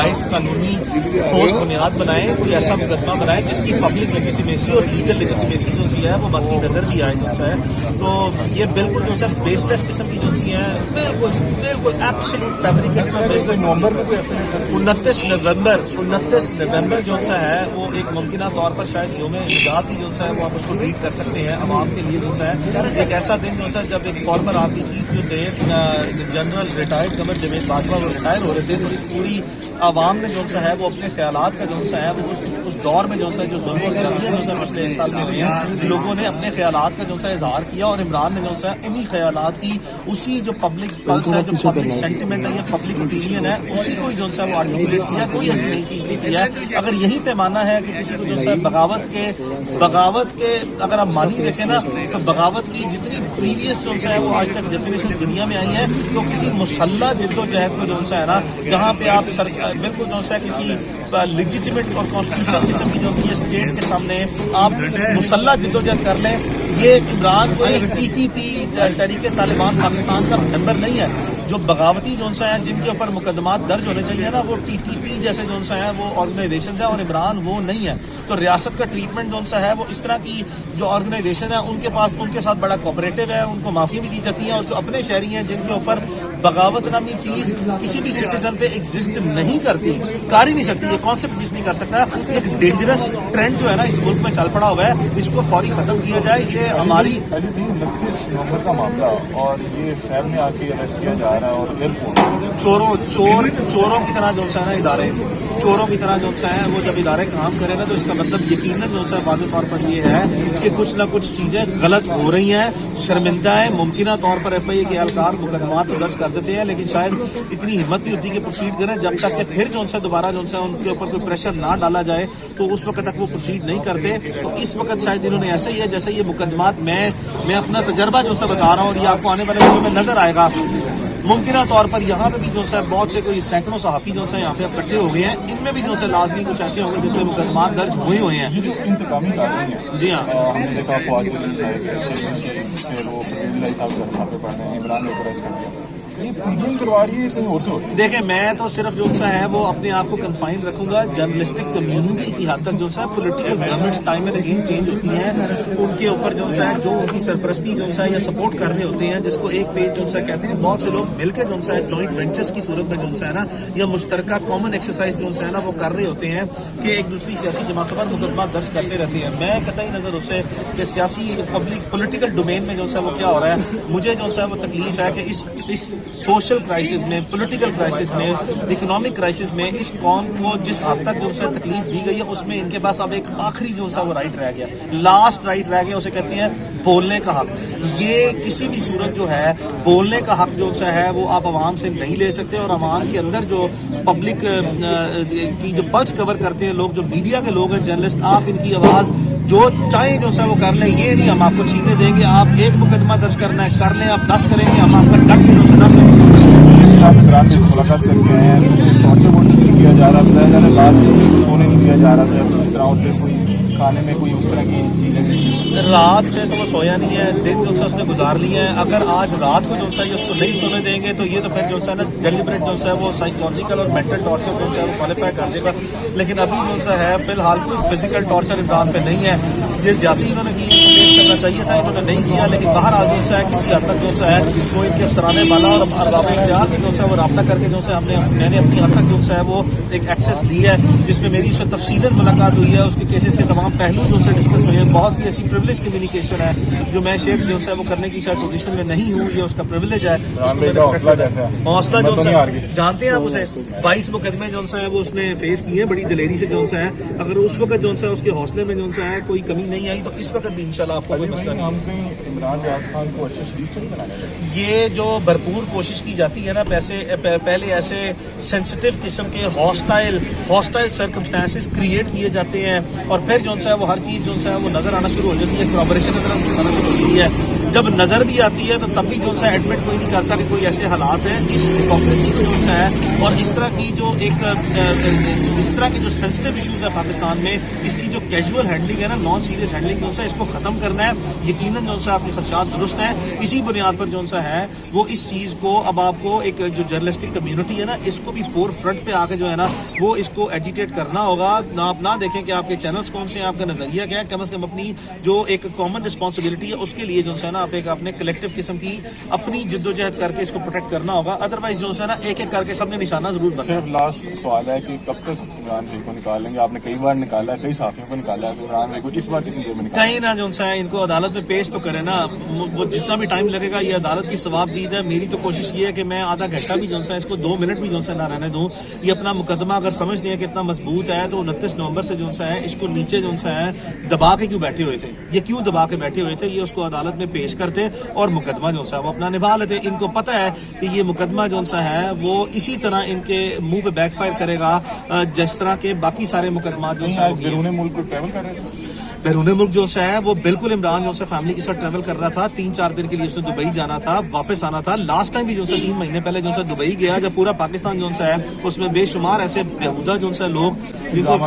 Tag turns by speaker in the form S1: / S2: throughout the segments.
S1: जायज़ कानूनी ठोस बुनियाद बनाए, कोई ऐसा मुकदमा बनाए जिसकी पब्लिक लेजिटिमेसी और लीगल लेजिटिमेसी जो सी है वो बाकी नजर भी आए जो है। तो ये बिल्कुल जो सिर्फ बेसलेस किस्म की जो सी है, बिल्कुल बिल्कुल एब्सोल्यूट फैब्रिकेटेड और बेसलेस। नवंबर में 29 नवंबर जो सा है वो एक मुमकिन तौर पर शायद योम निजात ही जो सा है वो आप उसको ट्रीट कर सकते हैं अवाम के लिए जो सा है। एक ऐसा दिन जो सा जब एक फॉर्मर आर्मी चीफ जो थे जनरल रिटायर्ड कमर जवेद बाजवा वो रिटायर हो रहे थे, तो इस पूरी आवाम ने जो सा है वो अपने ख्यालात का जो सा है वो उस दौर में जो सा जो जुल्म और ज़्यादतियां जो सा पिछले 1 साल में हुई हैं, लोगों ने अपने ख्यालात का जो सा इजहार किया और इमरान ने जो सा उन्हीं ख्यालात की उसी जो पब्लिक पल्स है, जो पब्लिक सेंटिमेंट है या पब्लिक ओपिनियन है, उसी को जो सा वो आर्टिकुलेट किया। कोई ऐसी नई चीज नहीं किया है। अगर यही पैमाना है कि किसी को जो सा बगावत के अगर आप मानी देखें ना, तो बगावत की जितनी प्रीवियस जो सा है वो आज तक डेफिनेशन दुनिया में आई है, तो किसी मुसल्ला जिद्दोजहद को जो सा है ना, जहाँ पे आप बिल्कुल जो सा किसी लेजिटिमेट और कॉन्स्टिट्यूशनल किस्म की जो सी स्टेट के सामने आप मुसल्ला जिद्दोजहद कर लें, ये इमरान कोई TTP तहरीक तालिबान पाकिस्तान का मेंबर नहीं है। जो बगावती जोन सा है जिनके ऊपर मुकदमात दर्ज होने चाहिए ना, वो TTP जैसे जोन सा है वो ऑर्गेनाइजेशन है और इमरान वो नहीं है। तो रियासत का ट्रीटमेंट जोन सा है वो इस तरह की जो ऑर्गेनाइजेशन है उनके साथ बड़ा कोऑपरेटिव है, उनको माफिया भी दी जाती है, और जो अपने शहरी हैं जिनके ऊपर बगावत नामी चीज किसी भी सिटीजन पे एग्जिस्ट नहीं करती, कर ही नहीं सकती, ये कॉन्सेप्ट एग्जिस्ट नहीं कर सकता। एक डेंजरस ट्रेंड जो है ना इस मुल्क में चल पड़ा हुआ है, इसको फौरी खत्म किया जाए। ये हमारी
S2: 29 नवंबर का मामला और ये फैब में आके अरेस्ट किया जा रहा है और एयरपोर्ट
S1: चोरों की तरह जो सा है इदारे चोरों की तरह जो सा है वो जब इदारे काम करें ना, तो इसका मतलब यकीनन जो सा वाज़ेह तौर पर ये है कि कुछ ना कुछ चीजें गलत हो रही हैं, शर्मिंदा है। मुमकिन तौर पर FIA के एहलकार मुकदमा तो दर्ज कर देते हैं, लेकिन शायद इतनी हिम्मत नहीं होती कि प्रोसीड करें जब तक कि फिर जो सा दोबारा जो सा उनके ऊपर कोई प्रेशर ना डाला जाए, तो उस वक्त तक वो प्रोसीड नहीं करते। तो इस वक्त शायद इन्होंने ऐसा ही है जैसे ये मुकदमात मैं अपना तजर्बा जो सा बता रहा हूँ और ये आपको आने वाले दिनों में नजर आएगा। मुमकिन तौर पर यहाँ पे भी जो है बहुत से कोई सैकड़ों सहाफ़ी जो है यहाँ पे इकट्ठे हो गए हैं, इनमें भी जो है लाजमी कुछ ऐसे होंगे जिनके मुकदमात दर्ज हुए हैं।
S2: ये जो इंतकामी कार्रवाई है,
S1: जी हाँ,
S2: हमने देखा फौज फिर वो पढ़ रहे हैं, इमरान ने अरेस्ट कर दिया, ये पीडीएम करवा रही है कहीं और से हो रही है।
S1: देखें मैं तो सिर्फ जो सा है वो अपने आप को कन्फाइन रखूंगा जर्नलिस्टिक कम्युनिटी की हद तक। जो सा political governments time and again change होती हैं, उनके ऊपर जो सा है जो उनकी सरपरस्ती जो सा या सपोर्ट कर रहे होते हैं, जिसको एक पेज जो सा कहते हैं, बहुत से लोग मिलकर जो सा है जॉइंट वेंचर्स की सूरत में जो सा है ना, या मुश्तरका कॉमन एक्सरसाइज जो सा है ना वो कर रहे होते हैं कि एक दूसरी सियासी जमातों पर मुकदमा दर्ज करते रहते हैं। मैं कतई नजर उससे कि सियासी पब्लिक पॉलिटिकल डोमेन में जो सा वो क्या हो रहा है, मुझे जो सा वो तकलीफ है कि इस सोशल क्राइसिस में, पॉलिटिकल क्राइसिस में, इकोनॉमिक क्राइसिस में इस कौम को जिस हद तक जो सा तकलीफ दी गई है, उसमें इनके पास अब एक आखिरी जो सा वो राइट रह गया, लास्ट राइट रह गया, उसे कहते हैं बोलने का हक। ये किसी भी सूरत जो है बोलने का हक जो सा है वो आप आवाम से नहीं ले सकते, और आवाम के अंदर जो पब्लिक की जो पल्स कवर करते हैं लोग, जो मीडिया के लोग हैं, जर्नलिस्ट, आप इनकी आवाज जो चाहे जो सा वो कर लें, ये नहीं हम आपको छीनने देंगे। आप एक मुकदमा दर्ज करना है कर लें, आप 10 करेंगे, हम आपका डट के जो से 10
S2: आप इमरान से मुलाकात करके आए हैं, टॉर्चर वोर्चर नहीं किया जा रहा, बताया जा रहा है बात सोने नहीं दिया जा रहा था, इस तरह होते कोई खाने में कोई उस तरह की चीजें।
S1: रात से तो वो सोया नहीं है, दिन जो सा उसने गुजार लिया है। अगर आज रात को जो सा उसको नहीं सोने देंगे तो ये तो फिर जो सा ना डेलिबरेट जो सा वो साइकोलॉजिकल और मेंटल टॉर्चर जो सा वो क्वालिफाई कर देगा। लेकिन अभी जो सा है फिलहाल कोई फिजिकल टॉर्चर इमरान पे नहीं है। ये ज्यादा इन्होंने की करना चाहिए था, इन्होंने नहीं किया, लेकिन बाहर आज जो सा है किसी हद तक जो सा है वो इनके सराहने वाला और अरबाब इख्तियार से जो सा वो रब्ता करके जो सा मैंने अपनी हद तक जो सा है वो एक एक्सेस ली है, जिसमें मेरी उससे तफसीलन मुलाकात हुई है, उसके केसेस के तमाम पहलू जो से डिस्कस हुए हैं। बहुत सी ऐसी प्रिविलेज कम्युनिकेशन है जो मैं शेयर जो है वो करने की शायद पोजीशन में नहीं हूँ, ये उसका प्रिविलेज है। हौसला जो सा जानते हैं आप उसे 22 मुकदमे जो है वो उसने फेस किए बड़ी दिलेरी से जो है। अगर उस वक्त जो है उसके हौसले में जो है कोई कमी नहीं आई तो इस वक्त भी इंशाल्लाह आपको कोई मसला नहीं।
S2: इमरान खान को अच्छा शरीफ नहीं बनाने,
S1: ये जो भरपूर कोशिश की जाती है ना, पहले ऐसे सेंसिटिव किस्म के हॉस्टाइल सर्कमस्टेंसेस क्रिएट किए जाते हैं और फिर जो है वो हर चीज जो है वो नजर आना शुरू हो जाती है, कोऑपरेशन नजर आना शुरू होती है। जब नजर भी आती है तो तब भी जो सा एडमिट कोई नहीं करता कि कोई ऐसे हालात हैं। इस हिपोक्रेसी को जो सा है और इस तरह की जो इस तरह के जो सेंसिटिव इश्यूज है पाकिस्तान में, इसकी जो कैजुअल हैंडलिंग है ना, नॉन सीरियस हैंडलिंग जो सा, इसको खत्म करना है। यकीनन जो सा आपके खदशात दुरुस्त हैं। इसी बुनियाद पर जो सा है वो इस चीज को अब आपको एक जो जर्नलिस्टिक कम्युनिटी है ना, इसको भी फोर फ्रंट पे आके जो है ना वो इसको एजिटेट करना होगा। ना आप ना देखें कि आपके चैनल्स कौन से हैं, आपका नजरिया क्या है, कम से कम अपनी जो एक कॉमन रिस्पॉन्सिबिलिटी है उसके लिए जो है ना आप एक अपने कलेक्टिव किस्म की अपनी जिद्दोजहद करके इसको प्रोटेक्ट करना होगा। अदरवाइज जो है ना एक एक करके सबने निशाना जरूर बना।
S2: सिर्फ लास्ट सवाल है कि कब तक इमरान खान को निकालेंगे? आपने कई बार निकाला है, कई साथियों को निकाला है, तो इमरान खान को इस बार कितनी देर में निकालेंगे?
S1: कहीं ना जो है इनको अदालत में पेश तो करे ना, वो जितना भी टाइम लगेगा ये अदालत की सवाब दीद है। मेरी तो कोशिश ये है कि मैं आधा घंटा भी जो है इसको 2 मिनट भी जो है ना रहने दूं। ये अपना मुकदमा अगर समझते हैं कि इतना मजबूत है तो 29 नवंबर से जो है इसको नीचे जो है दबा के क्यों बैठे हुए थे, ये क्यों दबा के बैठे हुए थे? ये उसको अदालत में पेश करते और मुकदमा जो है वो अपना निभा लेते। इनको पता है कि ये मुकदमा जो है वो इसी तरह इनके मुंह पे बैकफायर करेगा जिस तरह के बाकी सारे मुकदमा जो है।
S2: बैरून मुल्क को ट्रैवल कर रहे थे,
S1: बैरून मुल्क जो है वो बिल्कुल इमरान जो है फैमिली के साथ ट्रैवल कर रहा था। 3-4 दिन के लिए उसने दुबई जाना था, वापस आना था। लास्ट टाइम भी जो है 3 महीने पहले जो है दुबई गया, जब पूरा पाकिस्तान जो है उसमें बेशुमार ऐसे बेहुदा जो है लोग जिनको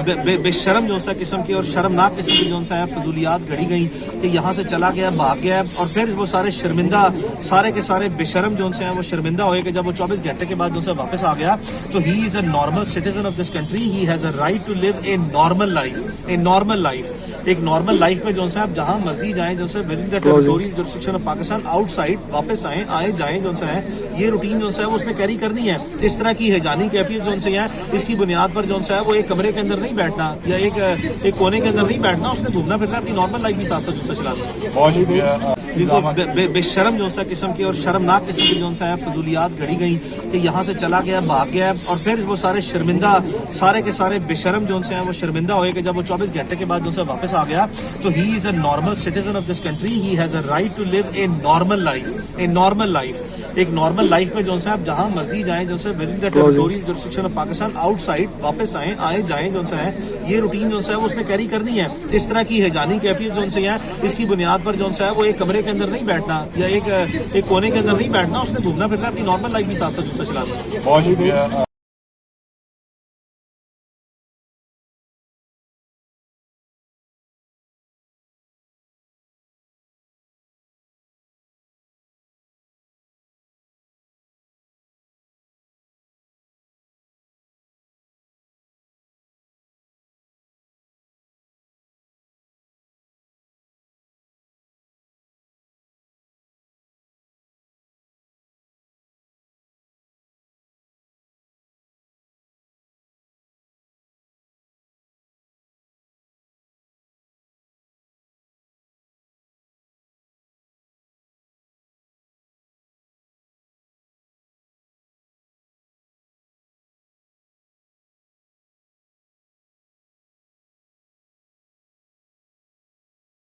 S1: बेशरम जो है किस्म की और शर्मनाक किस्म की जो है फजूलियात घड़ी गई कि यहाँ से चला गया, भाग गया। और फिर वो सारे शर्मिंदा, सारे के सारे बेशरम जो है वो शर्मिंदा हुए कि जब वो 24 घंटे के बाद जो है वापस आ गया। तो he is a normal citizen of this country, he has a right to live a normal life, a normal life. एक नॉर्मल लाइफ में जो है आप जहां मर्जी जाएं, जो है within the territorial jurisdiction of Pakistan, outside वापस आए जाएं, जो है ये रूटीन जो है वो उसने कैरी करनी है। इस तरह की हैजानी कैफियत जो है इसकी बुनियाद पर जो है वो एक कमरे के अंदर नहीं बैठना या एक कोने के अंदर नहीं बैठना, उसने घूमना फिरना, अपनी नॉर्मल लाइफ भी साथ साथ जो चलाना।
S2: बहुत शुक्रिया।
S1: बेशरम जो है किस्म की और शर्मनाक किस्म की जो है फजूलियात घड़ी गई कि यहाँ से चला गया, भाग गया। और फिर वो सारे शर्मिंदा, सारे के सारे बेशरम जो है वो शर्मिंदा हुए कि जब वो 24 घंटे के बाद जो है वापस आ गया। तो he is a normal citizen of this country, he has a right to live a normal life, a normal life. एक नॉर्मल लाइफ में जो है आप जहां मर्जी जाएं, जो है within the territorial jurisdiction of Pakistan, outside वापस आए जाएं, जो है ये रूटीन जो है वो उसने कैरी करनी है। इस तरह की हैजानी कैफियत जो है इसकी बुनियाद पर जो है वो एक कमरे के अंदर नहीं बैठना या एक कोने के अंदर नहीं बैठना, उसने घूमना फिरना, अपनी नॉर्मल लाइफ भी साथ साथ जो चलाना।
S2: बहुत शुक्रिया।